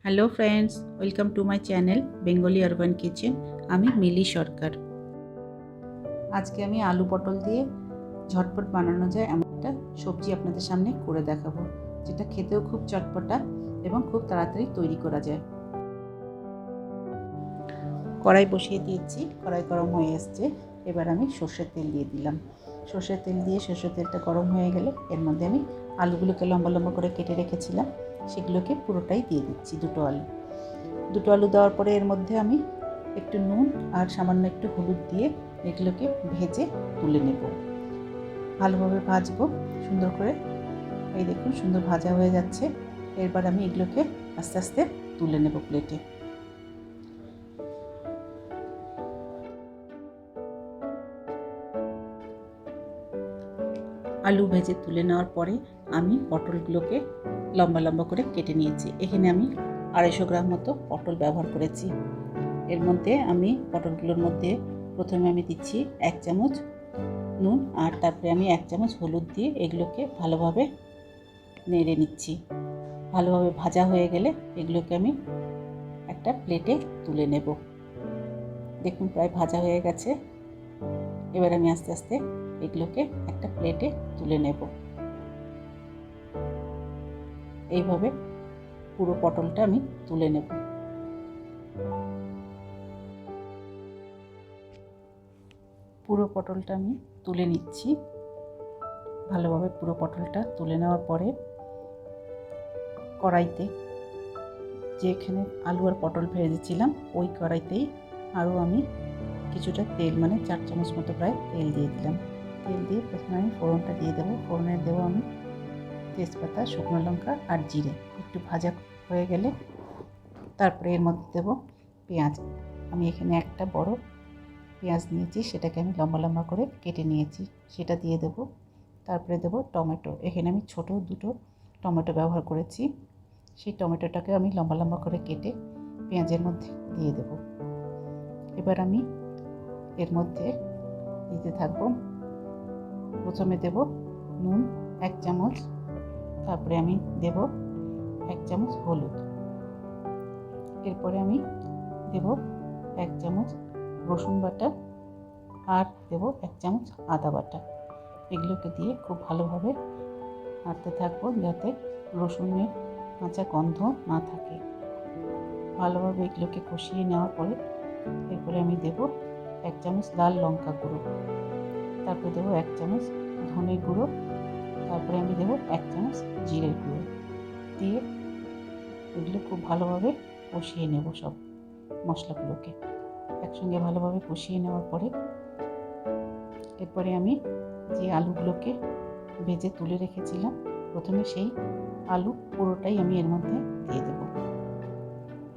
Hello friends, welcome to my channel Bengali urban kitchen. আমি মিলি সরকার। আজকে আমি আলু পটল দিয়ে ঝটপট বানানো যায় এমন একটা সবজি আপনাদের সামনে করে দেখাবো, যেটা খেতেও খুব চটপটা এবং খুব তাড়াতাড়ি তৈরি করা যায়। কড়াই বসিয়ে দিয়েছি, কড়াই গরম হয়ে এসছে। এবার আমি সর্ষের তেল দিয়ে দিলাম। সর্ষের তেল দিয়ে সর্ষের তেলটা গরম হয়ে গেলে এর মধ্যে আমি আলুগুলোকে লম্বা লম্বা করে কেটে রেখেছিলাম, সেগুলোকে পুরোটাই দিয়ে দিচ্ছি। দুটো আলু দেওয়ার পরে এর মধ্যে আমি একটু নুন আর সামান্য একটু হলুদ দিয়ে এগুলোকে ভেজে তুলে নেব। ভালোভাবে ভাজবো সুন্দর করে। এই দেখুন সুন্দর ভাজা হয়ে যাচ্ছে। এরপর আমি এগুলোকে আস্তে আস্তে তুলে নেব প্লেটে। আলু ভেজে তুলে নেওয়ার পরে আমি পটলগুলোকে লম্বা লম্বা করে কেটে নিয়েছি। এখানে আমি 250 গ্রাম মতো পটল ব্যবহার করেছি। এর মধ্যে আমি পটলগুলোর মধ্যে প্রথমে আমি দিচ্ছি 1 চামচ নুন, আর তারপরে আমি 1 চামচ হলুদ দিয়ে এগুলোকে ভালোভাবে নেড়ে নিচ্ছি। ভালোভাবে ভাজা হয়ে গেলে এগুলোকে আমি একটা প্লেটে তুলে নেব। দেখুন প্রায় ভাজা হয়ে গেছে। এবার আমি আস্তে আস্তে এগুলোকে একটা প্লেটে তুলে নেব। এইভাবে পুরো পটলটা আমি তুলে নেব। পুরো পটলটা আমি তুলে নিচ্ছি। ভালোভাবে পুরো পটলটা তুলে নেওয়ার পরে কড়াইতে যেখানে আলু আর পটল ভেজেছিলাম ওই কড়াইতেই আরও আমি কিছুটা তেল, মানে 4 চামচ মতো প্রায় তেল দিয়ে দিলাম। তেল দিয়ে প্রথমে আমি ফোড়নটা দিয়ে দেবো। ফোড়নে দেবো আমি তেজপাতা, শুকনো লঙ্কা আর জিরে। একটু ভাজা হয়ে গেলে তারপরে এর মধ্যে দেবো পেঁয়াজ। আমি এখানে একটা বড় পেঁয়াজ নিয়েছি, সেটাকে আমি লম্বা লম্বা করে কেটে নিয়েছি, সেটা দিয়ে দেবো। তারপরে দেবো টমেটো। এখানে আমি ছোটো 2টো টমেটো ব্যবহার করেছি। সেই টমেটোটাকে আমি লম্বা লম্বা করে কেটে পেঁয়াজের মধ্যে দিয়ে দেব। এবার আমি এর মধ্যে দিতে থাকবো। প্রথমে দেব নুন 1 চামচ, তারপরে আমি দেব 1 চামচ হলুদ, এরপরে আমি দেব 1 চামচ রসুন বাটা আর দেব 1 চামচ আদা বাটা। এগুলোকে দিয়ে খুব ভালোভাবে নাড়তে থাকবো যাতে রসুনের কাঁচা গন্ধ না থাকে। ভালোভাবে এগুলোকে কষিয়ে নেওয়ার পরে এরপরে আমি দেব 1 চামচ লাল লঙ্কা গুঁড়ো, তারপরে দেবো 1 চামচ ধনে গুঁড়ো, তারপরে আমি দেবো 1 চামচ জিরের গুঁড়ো দিয়ে এগুলো খুব ভালোভাবে কষিয়ে নেব। সব মশলাগুলোকে একসঙ্গে ভালোভাবে কষিয়ে নেওয়ার পরে এরপরে আমি যে আলুগুলোকে ভেজে তুলে রেখেছিলাম, প্রথমে সেই আলু পুরোটাই আমি এর মধ্যে দিয়ে দেব।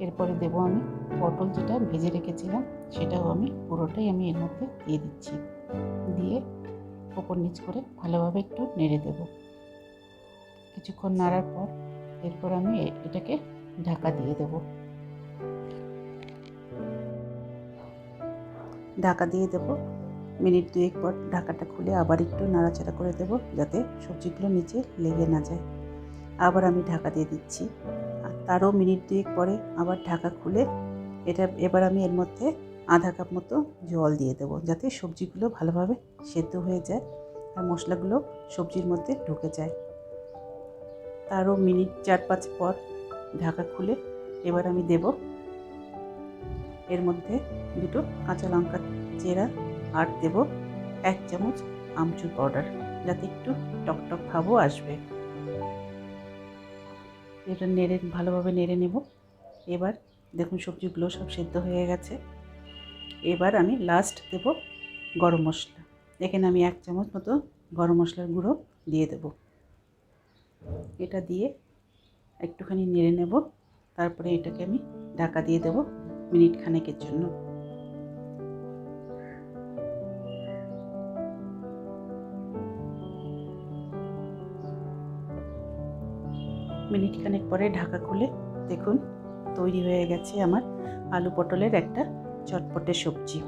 এরপরে দেব আমি পটল যেটা ভেজে রেখেছিলাম, সেটাও আমি পুরোটাই আমি এর মধ্যে দিয়ে দিচ্ছি। দিয়ে ওপর নিচ করে ভালোভাবে একটু নেড়ে দেব। কিছুক্ষণ নাড়ার পর এরপর আমি এটাকে ঢাকা দিয়ে দেব। ঢাকা দিয়ে দেব। মিনিট 2 পর ঢাকাটা খুলে আবার একটু নাড়াচাড়া করে দেব, যাতে সবজিগুলো নিচে লেগে না যায়। আবার আমি ঢাকা দিয়ে দিচ্ছি। আর তারও মিনিট 2 পরে আবার ঢাকা খুলে এবার আমি এর মধ্যে আধা কাপ মতো জল দিয়ে দেবো, যাতে সবজিগুলো ভালোভাবে সেদ্ধ হয়ে যায় আর মশলাগুলো সবজির মধ্যে ঢুকে যায়। তারও মিনিট 4-5 পর ঢাকা খুলে এবার আমি দেব এর মধ্যে 2টো কাঁচা লঙ্কা চেরা আর দেব 1 চামচ আমচুর পাউডার, যাতে একটু টকটক ভাবও আসবে। এটা ভালোভাবে নেড়ে নেব। এবার দেখুন সবজিগুলো সব সেদ্ধ হয়ে গেছে। এবার আমি লাস্ট দেব গরম মশলা। এখানে আমি 1 চামচ মতো গরম মশলার গুঁড়ো দিয়ে দেব। এটা দিয়ে একটুখানি নেড়ে নেব। তারপরে এটাকে আমি ঢাকা দিয়ে দেব মিনিট খানেকের জন্য। মিনিট খানেক পরে ঢাকা খুলে দেখুন তৈরি হয়ে গেছে আমার আলু পটলের একটা চটপটে সবজি।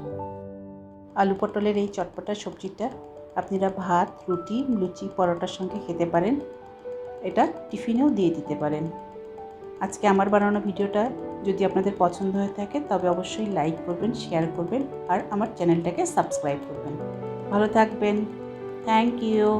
আলু পটলের এই চটপটা সবজিটা আপনারা ভাত, রুটি, লুচি, পরোটার সঙ্গে খেতে পারেন। এটা টিফিনেও দিয়ে দিতে পারেন। আজকে আমার বানানো ভিডিওটা যদি আপনাদের পছন্দ হয়ে থাকে তবে অবশ্যই লাইক করবেন, শেয়ার করবেন আর আমার চ্যানেলটাকে সাবস্ক্রাইব করবেন। ভালো থাকবেন। Thank you.